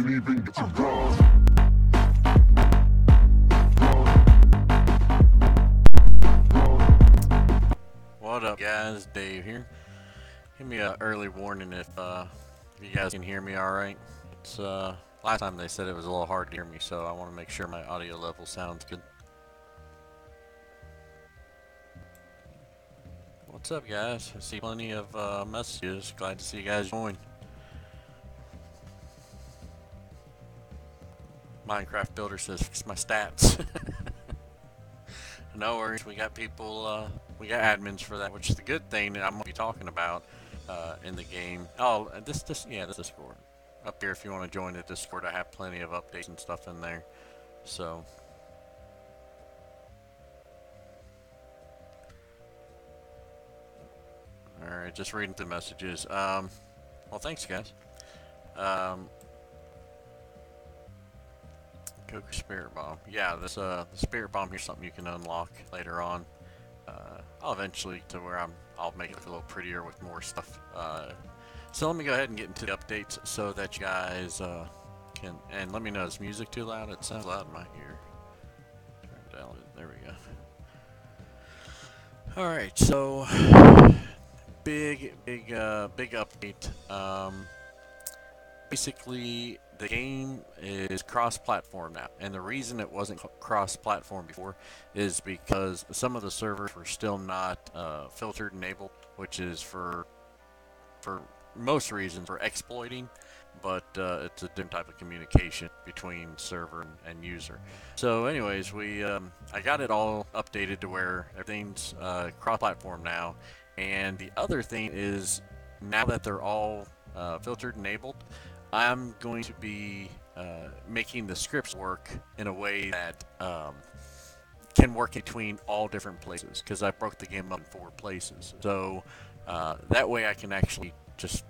even get to bronze. What up, guys? Dave here. Give me an early warning if you guys can hear me all right. It's last time they said it was a little hard to hear me, so I want to make sure my audio level sounds good. What's up, guys? I see plenty of messages. Glad to see you guys join. Minecraft Builder says fix my stats. No worries, we got people, we got admins for that, which is the good thing that I'm going to be talking about in the game. Oh, this Discord. Up here, if you want to join the Discord, I have plenty of updates and stuff in there. So, alright, just reading the messages. Well, thanks, guys. Coca Spirit Bomb. Yeah, this the Spirit Bomb here's something you can unlock later on. I'll eventually to where I'll make it look a little prettier with more stuff. So let me go ahead and get into the updates so that you guys can, and let me know, is music too loud? It sounds loud in my ear. Turn it down. There we go. Alright, so big update. Basically, the game is cross-platform now, and the reason it wasn't cross-platform before is because some of the servers were still not filtered enabled, which is for most reasons for exploiting, but it's a different type of communication between server and user. So anyways, I got it all updated to where everything's cross-platform now, and the other thing is now that they're all filtered enabled, I'm going to be making the scripts work in a way that can work between all different places, because I broke the game up in 4 places. So that way I can actually just,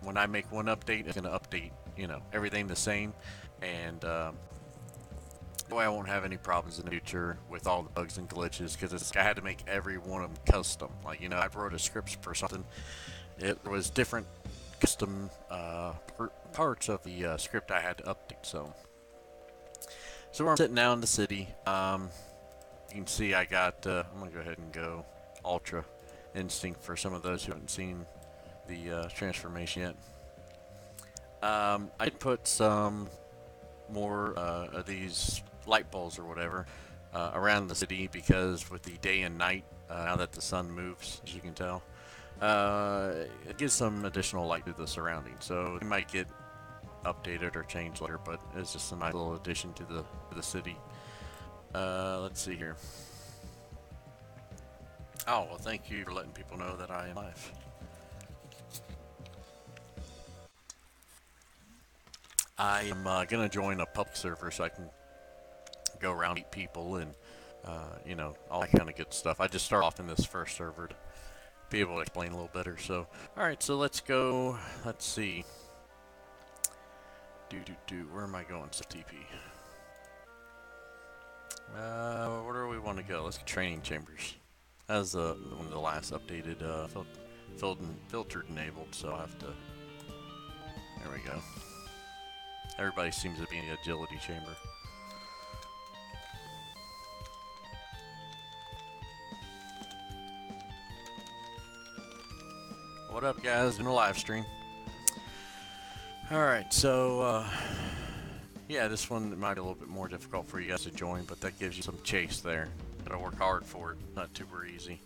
when I make one update, it's going to update, you know, everything the same, and that way I won't have any problems in the future with all the bugs and glitches, because I had to make every one of them custom. Like, you know, I wrote a script for something, it was different custom parts of the script I had to update. So where I'm sitting now in the city, you can see I got I'm gonna go ahead and go Ultra Instinct for some of those who haven't seen the transformation yet. I put some more of these light bulbs or whatever around the city, because with the day and night, now that the sun moves, as you can tell, it gives some additional light to the surroundings, so it might get updated or changed later, but it's just a nice little addition to the city. Let's see here. Oh, well, thank you for letting people know that I am live. I am gonna join a public server so I can go around, meet people, and you know, all that kind of good stuff. I just start off in this first server to be able to explain a little better. So, alright, so let's go. Let's see. Where am I going? So TP. Where do we want to go? Let's get training chambers. That was one of the last updated, filtered enabled, so I'll have to. There we go. Everybody seems to be in the agility chamber. What up, guys? In a live stream. Alright, so yeah, this one might be a little bit more difficult for you guys to join, but that gives you some chase there. Gotta work hard for it, not super easy.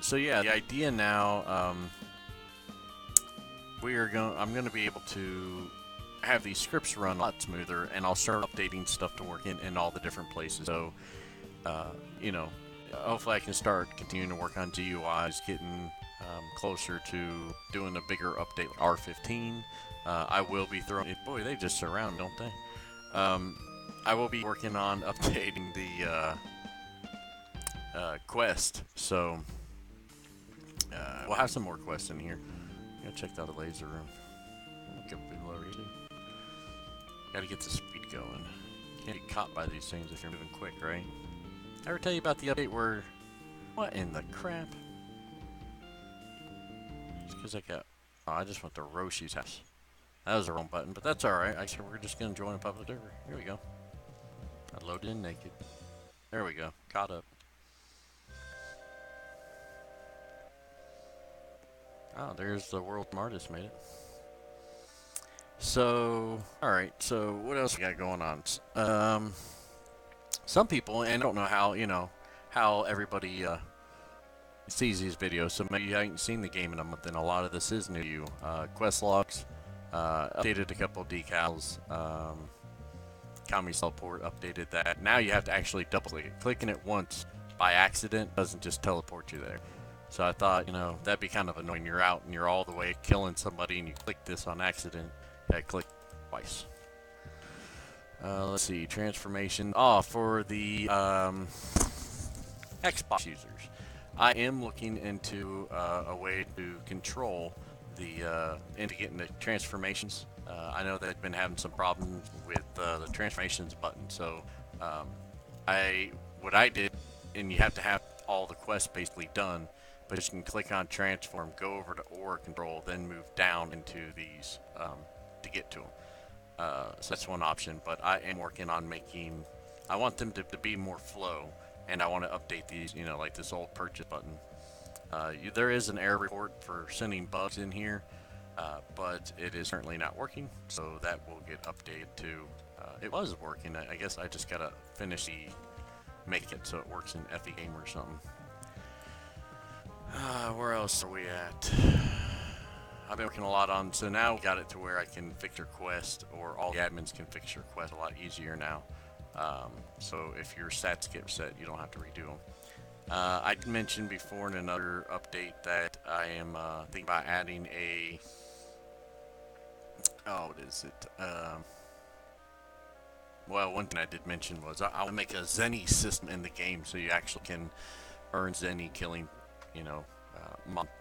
So yeah, the idea now, I'm gonna be able to have these scripts run a lot smoother, and I'll start updating stuff to work in all the different places. So you know, hopefully I can start continuing to work on GUIs, getting closer to doing a bigger update like R15. I will be throwing it. Boy, they just surround, don't they? I will be working on updating the quest, so we'll have some more quests in here. Gotta check out the laser room. Get a bit lower too. Gotta get the speed going. Can't get caught by these things if you're moving quick, right? Ever tell you about the update where... What in the crap? Just because I got Oh, I just went to Roshi's house. That was the wrong button, but that's alright. I said we're just gonna join a public server. Here we go. I loaded in naked. There we go. Caught up. Oh, there's the world smartest made it. So, alright, so what else we got going on? Some people, and I don't know how, how everybody sees these videos, so maybe you haven't seen the game in a month, and a lot of this is new to you. Quest logs, updated a couple decals, Kami teleport updated that. Now you have to actually double click it. Clicking it once by accident doesn't just teleport you there. So I thought, that'd be kind of annoying. You're out and you're all the way killing somebody and you click this on accident. I click twice. Let's see, transformation. Oh, for the Xbox users, I am looking into a way to control into getting the transformations. I know that I've been having some problems with the transformations button, so what I did, and you have to have all the quests basically done, but you can click on transform, go over to aura control, then move down into these to get to them. So that's one option, but I am working on I want them to be more flow, and I want to update these, like this old purchase button. There is an error report for sending bugs in here, but it is currently not working, so that will get updated too. It was working. I guess I just gotta finish make it so it works in FE Game or something. Where else are we at? I've been working a lot on, so now we got it to where I can fix your quest, or all the admins can fix your quest a lot easier now. So if your stats get reset, you don't have to redo them. I mentioned before in another update that I am thinking about adding what is it? Well, one thing I did mention was I'll make a Zenny system in the game, so you actually can earn Zenny killing,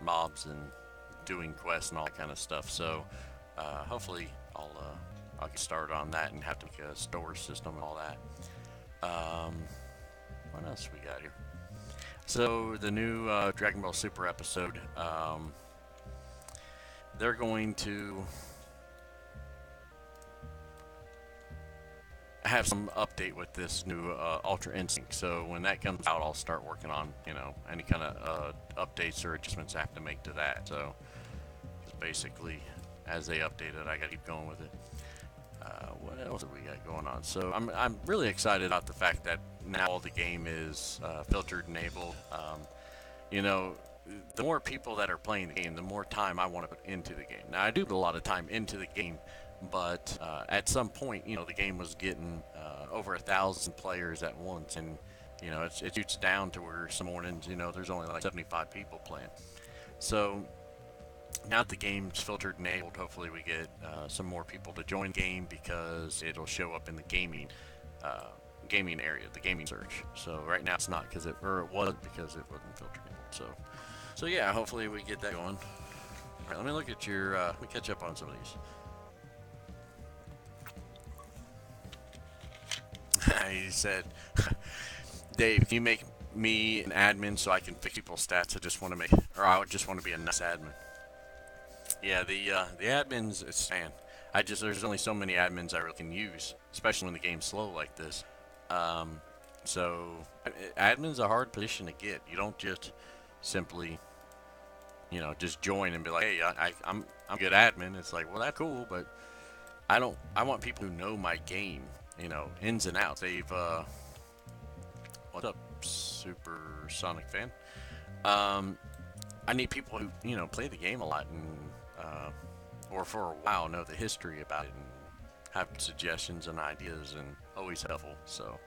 mobs and doing quests and all that kind of stuff. So hopefully I'll get started on that and have to make a store system and all that. What else we got here? So the new Dragon Ball Super episode, they're going to have some update with this new Ultra Instinct. So when that comes out, I'll start working on any kind of updates or adjustments I have to make to that. So just basically, as they update it, I gotta keep going with it. What else have we got going on? So I'm really excited about the fact that now all the game is filtered enabled. The more people that are playing the game, the more time I want to put into the game. Now I do put a lot of time into the game, but at some point, the game was getting over 1,000 players at once, and it shoots down to where some mornings, there's only like 75 people playing. So now that the game's filtered enabled, hopefully we get some more people to join the game, because it'll show up in the gaming area, the gaming search. So right now it's not, because it was because it wasn't filtered enabled. So yeah, hopefully we get that going. All right, let me look at your. Let me catch up on some of these. He said, Dave, can you make me an admin so I can fix people's stats? I would just want to be a nice admin. Yeah, the admins, there's only so many admins I really can use, especially when the game's slow like this. So admin's a hard position to get. You don't just simply, just join and be like, hey, I'm a good admin. It's like, well, that's cool, but I want people who know my game, ins and outs. What's up, Super Sonic fan? I need people who, play the game a lot and, or for a while know the history about it and have suggestions and ideas, and always helpful. So,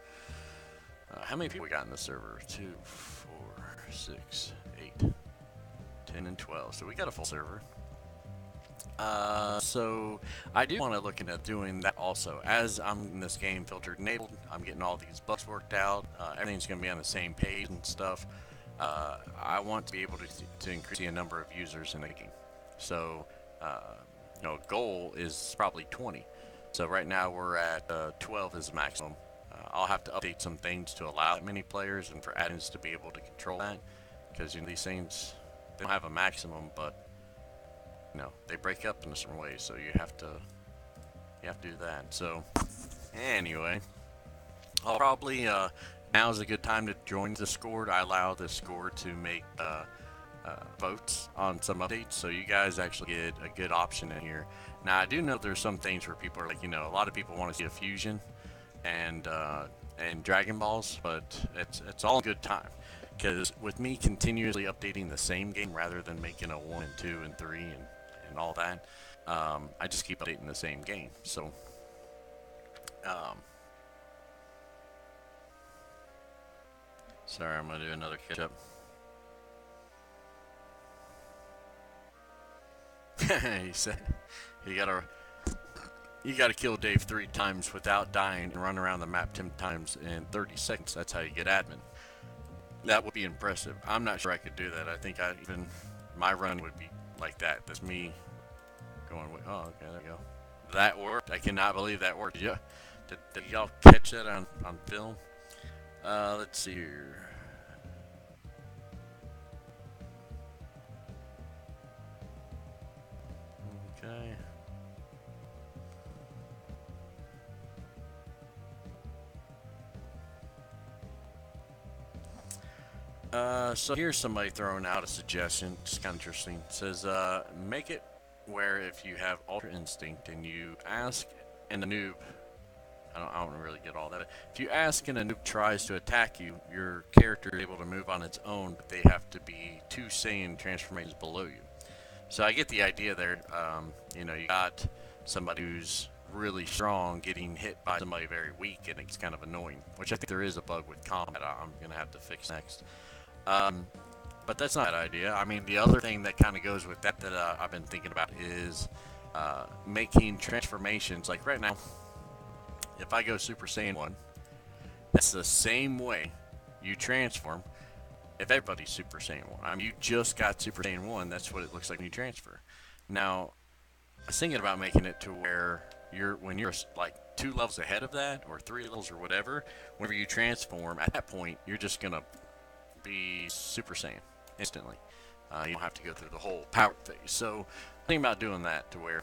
how many people we got in the server? 2, 4, 6, 8, 10, and 12. So we got a full server. So I do want to look into doing that also. As I'm in this game filtered enabled, I'm getting all these bugs worked out. Everything's going to be on the same page and stuff. I want to be able to increase the number of users in the game. So, goal is probably 20. So right now we're at 12 is the maximum. I'll have to update some things to allow that many players and for admins to be able to control that, because these things, they don't have a maximum, but they break up in a certain way, so you have to do that. So anyway, I'll probably now is a good time to join the Discord. I allow the Discord to make votes on some updates, so you guys actually get a good option in here. Now I do know there's some things where people are like, a lot of people want to see a fusion and Dragon Balls, but it's all a good time. Because with me continuously updating the same game rather than making a 1 and 2 and 3 and all that, I just keep updating the same game. So, sorry, I'm gonna do another catch up. He said you gotta kill Dave 3 times without dying and run around the map 10 times in 30 seconds. That's how you get admin. That would be impressive. I'm not sure I could do that. I think my run would be like that. That's me going, oh, okay, there we go. That worked. I cannot believe that worked. Yeah. Did y'all catch that on film? Let's see here. Okay. So here's somebody throwing out a suggestion. It's kind of interesting. It says, make it where if you have Ultra Instinct and you ask and the noob, I don't really get all that. If you ask and a noob tries to attack you, your character is able to move on its own, but they have to be 2 Saiyan transformations below you. So I get the idea there. You got somebody who's really strong getting hit by somebody very weak, and it's kind of annoying, which I think there is a bug with combat I'm going to have to fix next. But that's not an idea. I mean, the other thing that kind of goes with that I've been thinking about is making transformations. Like right now, if I go Super Saiyan 1, that's the same way you transform if everybody's Super Saiyan 1. I mean, you just got Super Saiyan 1, that's what it looks like when you transfer. Now, I was thinking about making it to where when you're like 2 levels ahead of that, or 3 levels or whatever, whenever you transform, at that point, you're just going to be Super Saiyan instantly. You don't have to go through the whole power phase. So, thinking about doing that to where,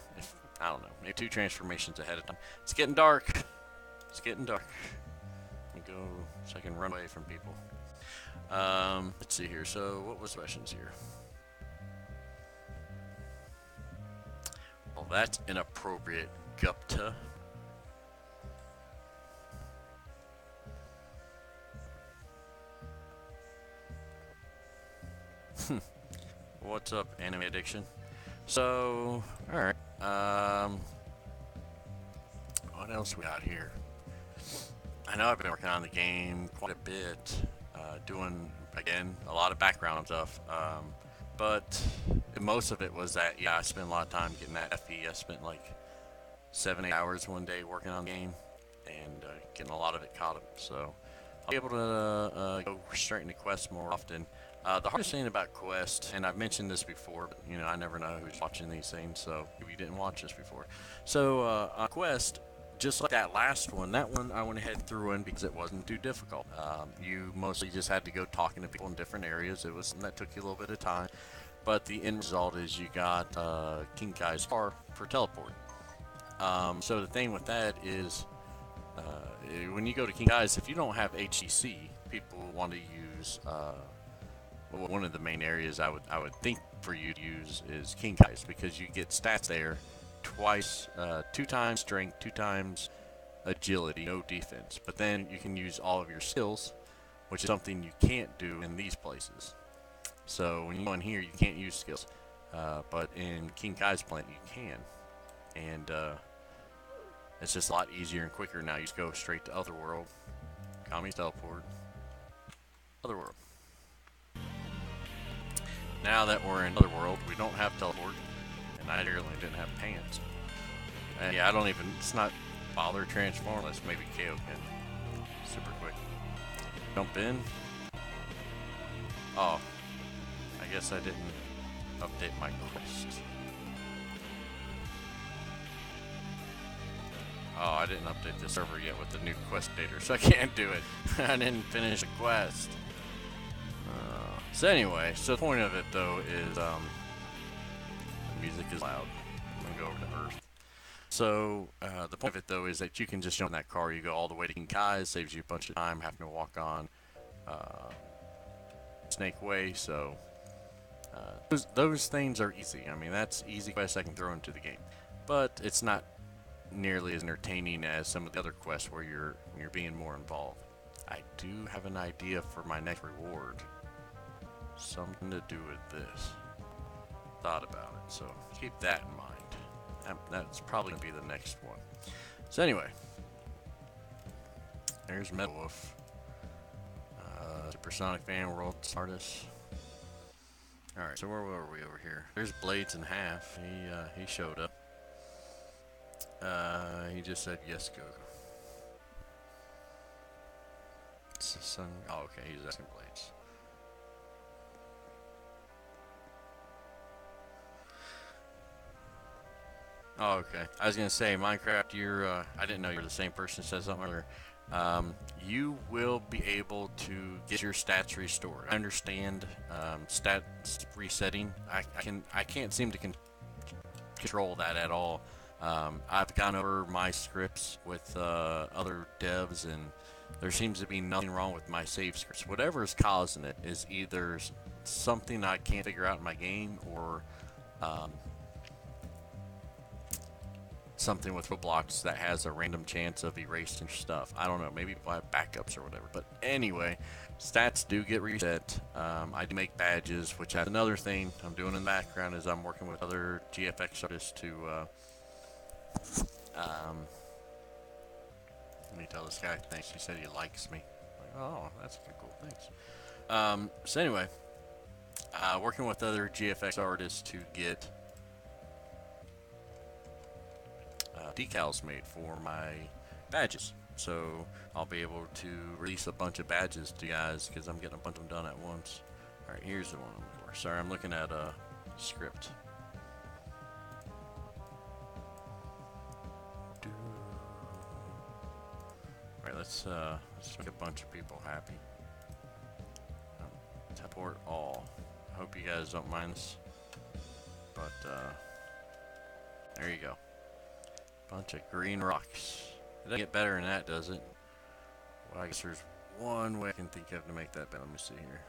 I don't know, maybe 2 transformations ahead of time. It's getting dark. It's getting dark. Let me go so I can run away from people. Let's see here. So, what was the questions here? Well, that's inappropriate, Gupta. What's up, anime addiction? So, alright. What else we got here? I know I've been working on the game quite a bit, doing, again, a lot of background stuff, but most of it was that, I spent a lot of time getting that FE. I spent like 7-8 hours one day working on the game, and getting a lot of it caught up, so I'll be able to go straight into quests more often. The hardest thing about Quest, and I've mentioned this before, but I never know who's watching these things, so if you didn't watch this before. So on Quest, just like that last one, I went ahead and threw in because it wasn't too difficult. You mostly just had to go talking to people in different areas. That took you a little bit of time, but the end result is you got King Kai's car for teleporting. So the thing with that is, when you go to King Kai's, if you don't have HTC, people want to use. One of the main areas I would think for you to use is King Kai's, because you get stats there twice, 2 times strength, 2 times agility, no defense. But then you can use all of your skills, which is something you can't do in these places. So when you go in here, you can't use skills, but in King Kai's plant you can, and it's just a lot easier and quicker now. You just go straight to Otherworld, Kami's teleport, Otherworld. Now that we're in Otherworld, we don't have teleport, and I literally didn't have pants. And yeah, it's not bother transform unless maybe KO can. Super quick. Jump in. Oh, I guess I didn't update my quest. Oh, I didn't update the server yet with the new quest data, so I can't do it. I didn't finish the quest. So anyway, so the point of it though is, let music is loud. I'm gonna go over to Earth. So the point of it though is that you can just jump in that car. You go all the way to King Kai's, saves you a bunch of time having to walk on Snake Way. So those things are easy. I mean, that's easy quests I can throw into the game, but it's not nearly as entertaining as some of the other quests where you're being more involved. I do have an idea for my next reward. Something to do with this. Thought about it, so keep that in mind. That's probably gonna be the next one. So anyway, there's Metal Wolf, Supersonic Fan World Artist. All right, so where were we over here? There's Blades in Half. He showed up. He just said yes, go. It's the sun. Oh, okay, he's asking Blades. Oh, okay. I was gonna say, Minecraft, you're, I didn't know you were the same person who said something earlier. You will be able to get your stats restored. I understand, stats resetting. I can't seem to control that at all. I've gone over my scripts with, other devs, and there seems to be nothing wrong with my save scripts. Whatever is causing it is either something I can't figure out in my game, or, something with Roblox that has a random chance of erasing stuff. I don't know, maybe people have backups or whatever. But anyway, stats do get reset. I do make badges, which is another thing I'm doing in the background, is I'm working with other GFX artists to, let me tell this guy thanks. He said he likes me. Like, oh, that's cool, thanks. So anyway, working with other GFX artists to get decals made for my badges, so I'll be able to release a bunch of badges to you guys because I'm getting a bunch of them done at once. Alright, here's the one I'm looking for. Sorry, I'm looking at a script. Alright, let's make a bunch of people happy. Teleport all. I hope you guys don't mind this, but there you go. Bunch of green rocks. It doesn't get better than that, does it? Well, I guess there's one way I can think of to make that better. Let me see here.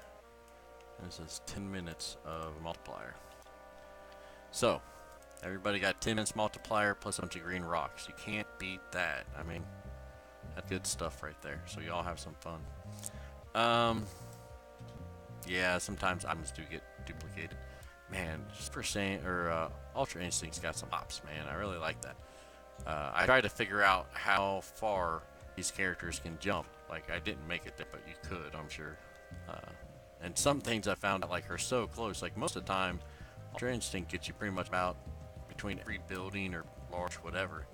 This is 10 minutes of multiplier. So, everybody got 10 minutes multiplier plus a bunch of green rocks. You can't beat that. I mean, that's good stuff right there. So y'all have some fun. Yeah, sometimes items do get duplicated. Man, Super Saiyan or Ultra Instinct's got some hops, man. I really like that. I tried to figure out how far these characters can jump. Like, I didn't make it there, but you could, I'm sure. And some things I found out, like, are so close. Like, most of the time, Ultra Instinct gets you pretty much about between every building or large whatever.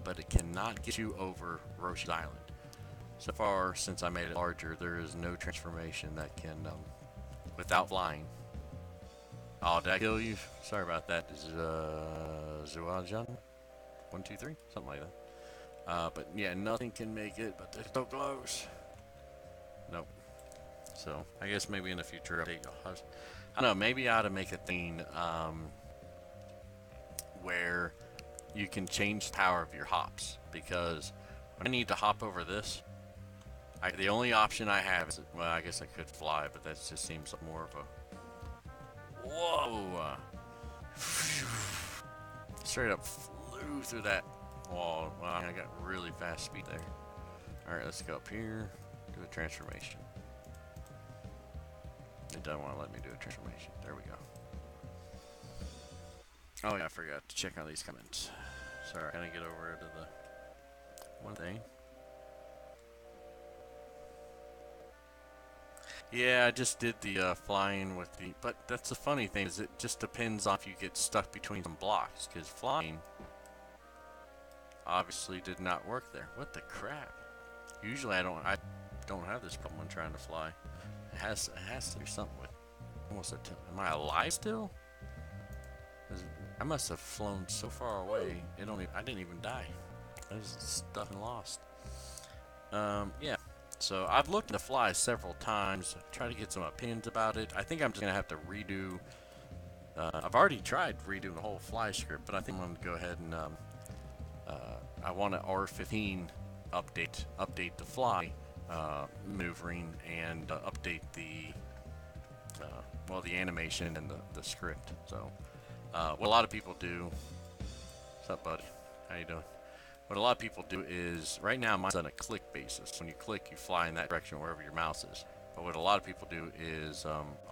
But it cannot get you over Roshi's Island. So far, since I made it larger, there is no transformation that can, without flying. Oh, did I kill you? Sorry about that. Zuajan? 1, 2, 3? Something like that. But yeah, nothing can make it, but they're so close. Nope. So, I guess maybe in the future update, I don't know, maybe I ought to make a thing, where you can change the power of your hops, because when I need to hop over this, the only option I have is, well, I guess I could fly, but that just seems more of a, whoa, straight up flew through that wall. Wow, I got really fast speed there. Alright, let's go up here, do a transformation. It doesn't want to let me do a transformation. There we go. Oh yeah, I forgot to check on these comments. Sorry, I'm gonna get over to the one thing. Yeah, I just did the flying with the, but that's the funny thing, is it just depends on if you get stuck between some blocks, because flying obviously did not work there. What the crap? Usually I don't have this problem when trying to fly. It has to do something with almost am I alive still? I must have flown so far away. I didn't even die. I was stuck and lost. Yeah. So I've looked to fly several times, tried to get some opinions about it. I think I'm just gonna have to redo I've already tried redoing the whole fly script, but I think I'm going to go ahead and I want to R15 update the fly maneuvering and update the well, the animation and the script. So what a lot of people do. What's up, buddy? How you doing? What a lot of people do is, right now mine's on a click basis. When you click, you fly in that direction wherever your mouse is. But what a lot of people do is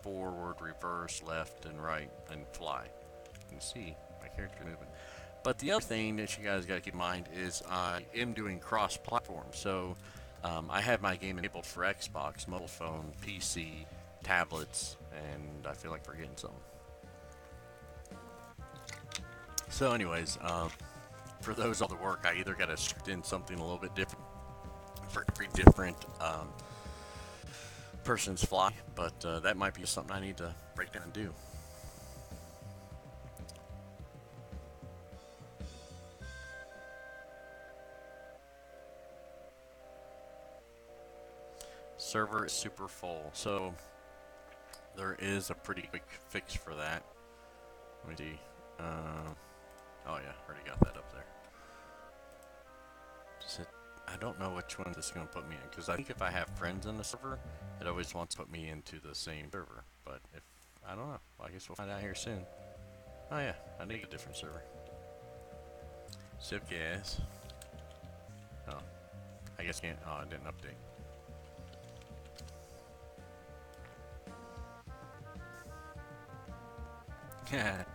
forward, reverse, left, and right, and fly. You can see my character moving. But the other thing that you guys got to keep in mind is I am doing cross-platform. So I have my game enabled for Xbox, mobile phone, PC, tablets, and I feel like forgetting something. So anyways, for those all the work, I either got to script in something a little bit different for every different person's fly, but that might be something I need to break down and do. Server is super full, so there is a pretty quick fix for that. Let me see. Oh yeah, already got that up there. I don't know which one this is going to put me in, because I think if I have friends in the server, it always wants to put me into the same server. But if, I don't know, well, I guess we'll find out here soon. Oh yeah, I need a different server. Sip gas. Oh, I guess can't, oh, it didn't update.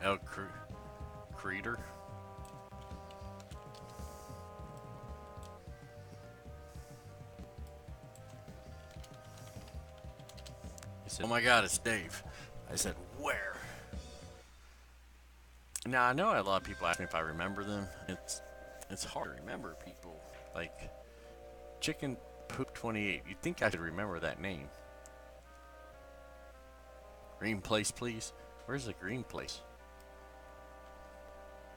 El Creator. He said, "Oh my God, it's Dave." I said, "Where?" Now I know a lot of people ask me if I remember them. It's hard to remember people. Like Chicken Poop 28. You'd think I should remember that name. Green place, please. Where's the green place?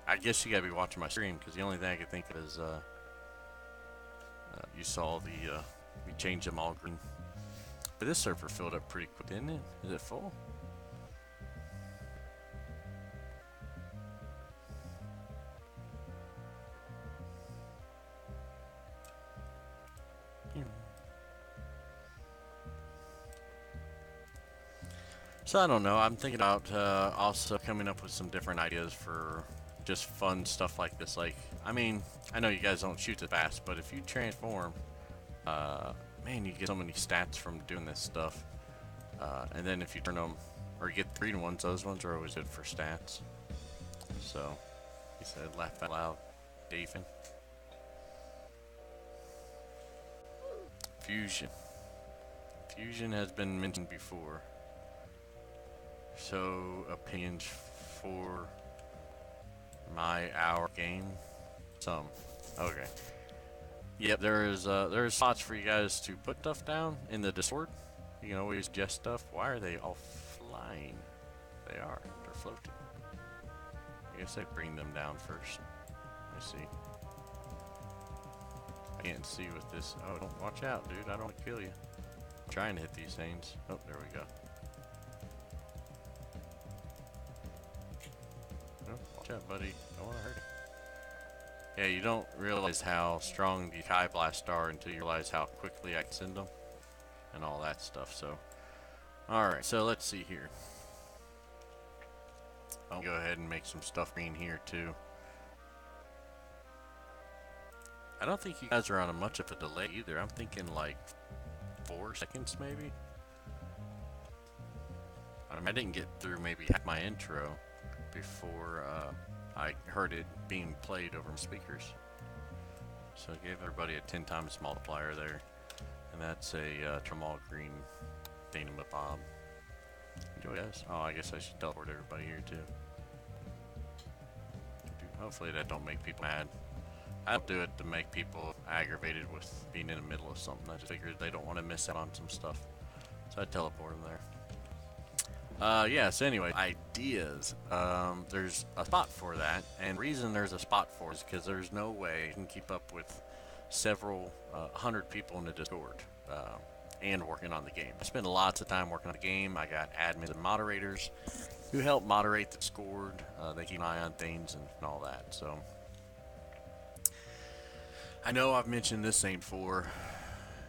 I guess you gotta be watching my stream, because the only thing I could think of is you saw the we changed them all green. But this server filled up pretty quick, didn't it? Is it full? So I don't know. I'm thinking about also coming up with some different ideas for just fun stuff like this. Like, I mean, I know you guys don't shoot as fast, but if you transform, man, you get so many stats from doing this stuff. And then if you turn them, or you get the green ones, those ones are always good for stats. So, he said, laugh out loud, Dathan. Fusion. Fusion has been mentioned before. So, opinions for our game? Some. Okay. Yep, there's spots for you guys to put stuff down in the Discord. You can always suggest stuff. Why are they all flying? They are. They're floating. I guess I bring them down first. Let's see. I can't see with this. Oh, don't watch out, dude. I don't want to kill you. I'm trying to hit these things. Oh, there we go. Oh, watch out, buddy. Don't want to hurt you. Yeah, you don't realize how strong the Kai Blasts are until you realize how quickly I can send them. And all that stuff, so. Alright, so let's see here. I'll go ahead and make some stuff green here, too. I don't think you guys are on much of a delay either. I'm thinking like 4 seconds, maybe? I didn't get through maybe half my intro before I heard it being played over speakers. So I gave everybody a 10 times multiplier there. And that's a Tramal Green Thingamabob. Enjoy this. Oh, I guess I should teleport everybody here too. Hopefully that don't make people mad. I don't do it to make people aggravated with being in the middle of something. I just figured they don't want to miss out on some stuff. So I teleport them there. Yeah, so anyway, ideas. There's a spot for that. And the reason there's a spot for it is because there's no way you can keep up with several 100 people in the Discord and working on the game. I spend lots of time working on the game. I got admins and moderators, who help moderate the Discord. They keep an eye on things and all that. So I know I've mentioned this thing before,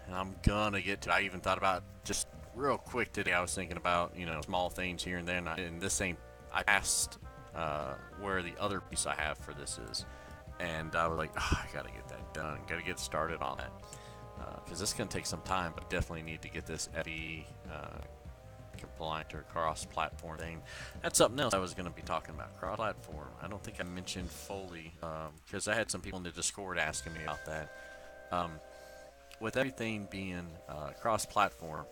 and I'm gonna get to. I even thought about just real quick today. I was thinking about small things here and there, and this ain't. I asked where the other piece I have for this is, and I was like, oh, I gotta get that done. Gotta get started on that because this is gonna take some time, but definitely need to get this FE compliant or cross-platform thing. That's something else I was going to be talking about. Cross-platform. I don't think I mentioned fully because I had some people in the Discord asking me about that. With everything being cross-platform,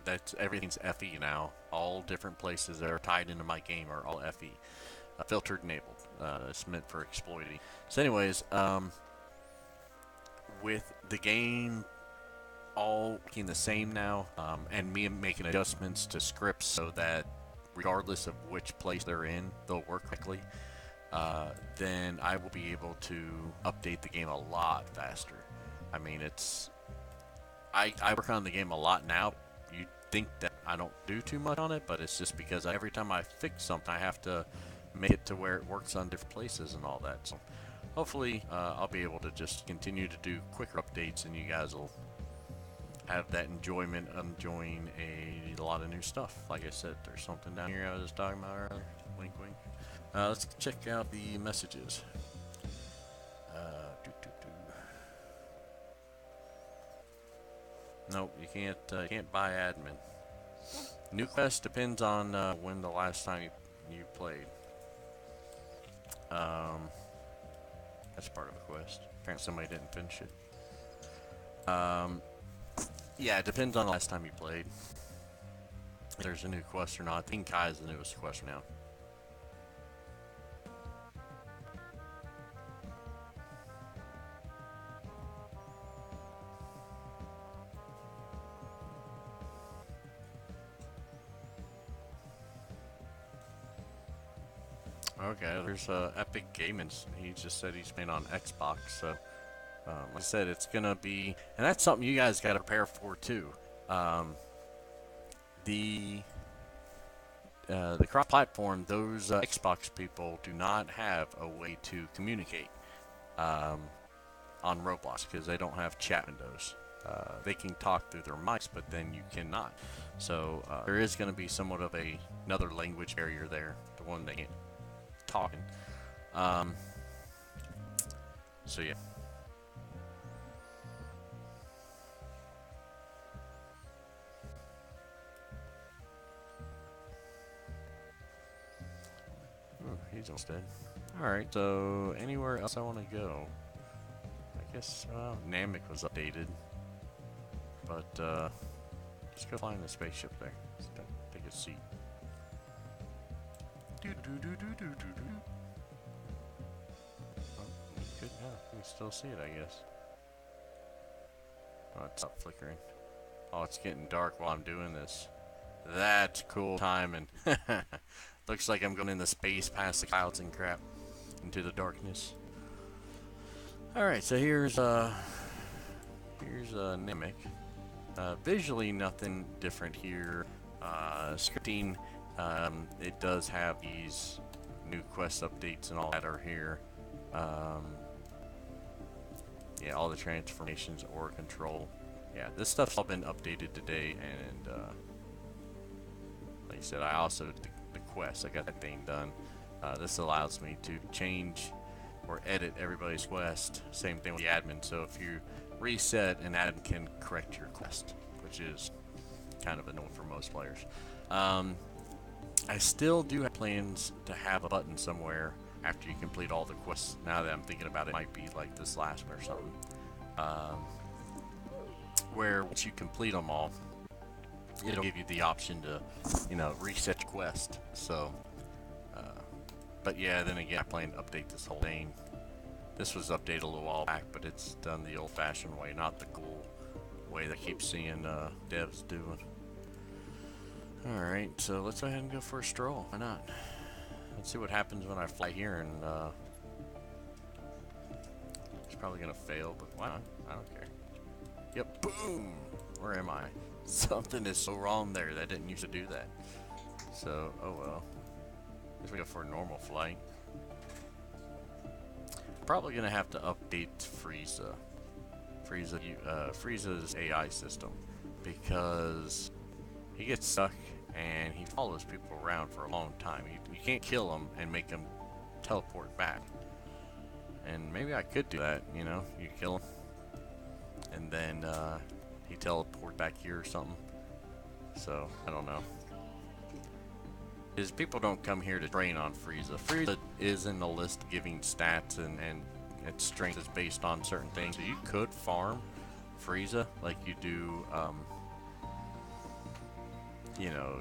that's everything's FE now. All different places that are tied into my game are all FE, filtered enabled. It's meant for exploiting. So, anyways, with the game all looking the same now, and me making adjustments to scripts so that regardless of which place they're in, they'll work correctly, then I will be able to update the game a lot faster. I mean, I work on the game a lot now. You'd think that I don't do too much on it, but it's just because every time I fix something, I have to make it to where it works on different places and all that. So hopefully I'll be able to just continue to do quicker updates, and you guys will have that enjoyment of enjoying a lot of new stuff. Like I said, there's something down here I was talking about earlier. Wink, wink. Let's check out the messages. Nope, you can't buy admin. New quest depends on when the last time you played. That's part of a quest. Apparently somebody didn't finish it. Yeah, it depends on the last time you played. If there's a new quest or not. I think Kai is the newest quest now. Okay, there's Epic Gaming. He just said he's playing on Xbox, so like I said, it's gonna be, and that's something you guys got to prepare for too. The cross-platform, those Xbox people do not have a way to communicate on Roblox because they don't have chat windows. They can talk through their mics, but then you cannot. So there is going to be somewhat of another language barrier there, the one they can't talk in. So yeah. He's almost dead. Alright, so anywhere else I want to go? I guess, Namek was updated. But, let's go fly in the spaceship there. Let's take a seat. Oh, good, yeah, you can still see it, I guess. Oh, it's not flickering. Oh, it's getting dark while I'm doing this. That's cool timing. Looks like I'm going into space past the clouds and crap into the darkness. Alright, so here's Namek. Visually nothing different here. Scripting, it does have these new quest updates and all that are here. Yeah, all the transformations or control. Yeah, this stuff's all been updated today, and like I said, I also did the quest. I got that thing done. This allows me to change or edit everybody's quest. Same thing with the admin. So if you reset, an admin can correct your quest, which is kind of annoying for most players. I still do have plans to have a button somewhere after you complete all the quests. Now that I'm thinking about it, might be like this last one or something. Where once you complete them all, it'll give you the option to, reset your quest. So, but yeah, then again, I plan to update this whole thing. This was updated a little while back, but it's done the old-fashioned way, not the cool way that I keep seeing devs doing. Alright, so let's go ahead and go for a stroll. Why not? Let's see what happens when I fly here, and it's probably gonna fail, but why not? I don't care. Yep, boom! Where am I? Something is so wrong there. That didn't used to do that. So, oh well. Guess we go for a normal flight. Probably gonna have to update Frieza's AI system, because he gets stuck and he follows people around for a long time. You can't kill him and make him teleport back. And maybe I could do that, you know? You kill him, and then he teleport back here or something. So, I don't know. Because people don't come here to train on Frieza. Frieza is in the list giving stats, and its strength is based on certain things. So you could farm Frieza like you do, you know,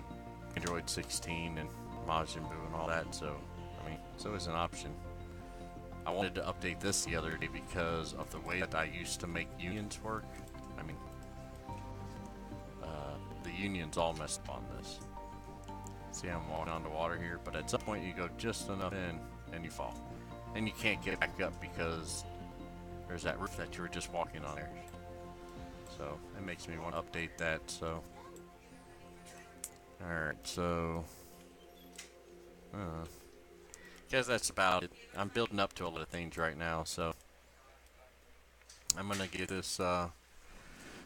Android 16 and Majin Buu and all that. So, I mean, so it's an option. I wanted to update this the other day because of the way that I used to make unions work. I mean, the unions all messed up on this. See, I'm walking on the water here, but at some point you go just enough in and you fall. And you can't get back up because there's that roof that you were just walking on there. So, it makes me want to update that, so. Alright, so. Guess that's about it. I'm building up to a lot of things right now, so. I'm gonna get this,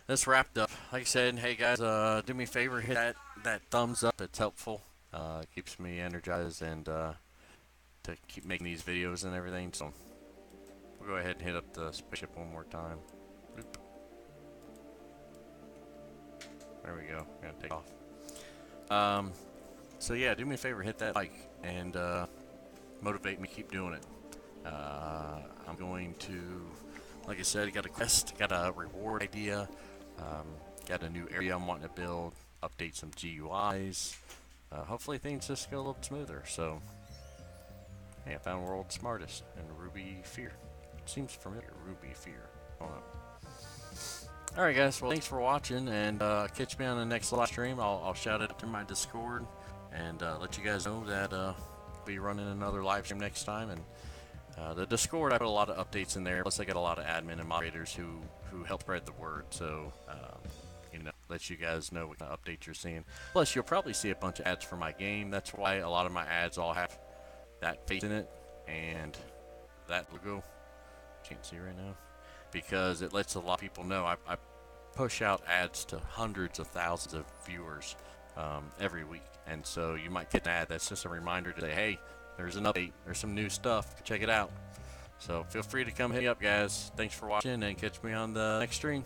this wrapped up. Like I said, hey guys, do me a favor, hit that thumbs up, it's helpful. It keeps me energized and to keep making these videos and everything. So we'll go ahead and hit up the spaceship one more time. Oop. There we go. Gonna take off. So yeah, do me a favor, hit that like and motivate me to keep doing it. I'm going to, like I said, got a quest, got a reward idea, got a new area I'm wanting to build, update some GUIs. Hopefully things just go a little smoother. So, hey, I found World's Smartest and Ruby Fear. It seems familiar, Ruby Fear. Alright guys, well thanks for watching, and catch me on the next live stream. I'll shout it to my Discord and let you guys know that I'll be running another live stream next time. And the Discord, I put a lot of updates in there, plus I got a lot of admin and moderators who help spread the word. So, you know, let you guys know what kind of updates you're seeing. Plus, you'll probably see a bunch of ads for my game. That's why a lot of my ads all have that face in it and that logo. Can't see right now. Because it lets a lot of people know. I push out ads to hundreds of thousands of viewers every week. And so you might get an ad that's just a reminder to say, hey, there's an update. There's some new stuff. Check it out. So feel free to come hit me up, guys. Thanks for watching, and catch me on the next stream.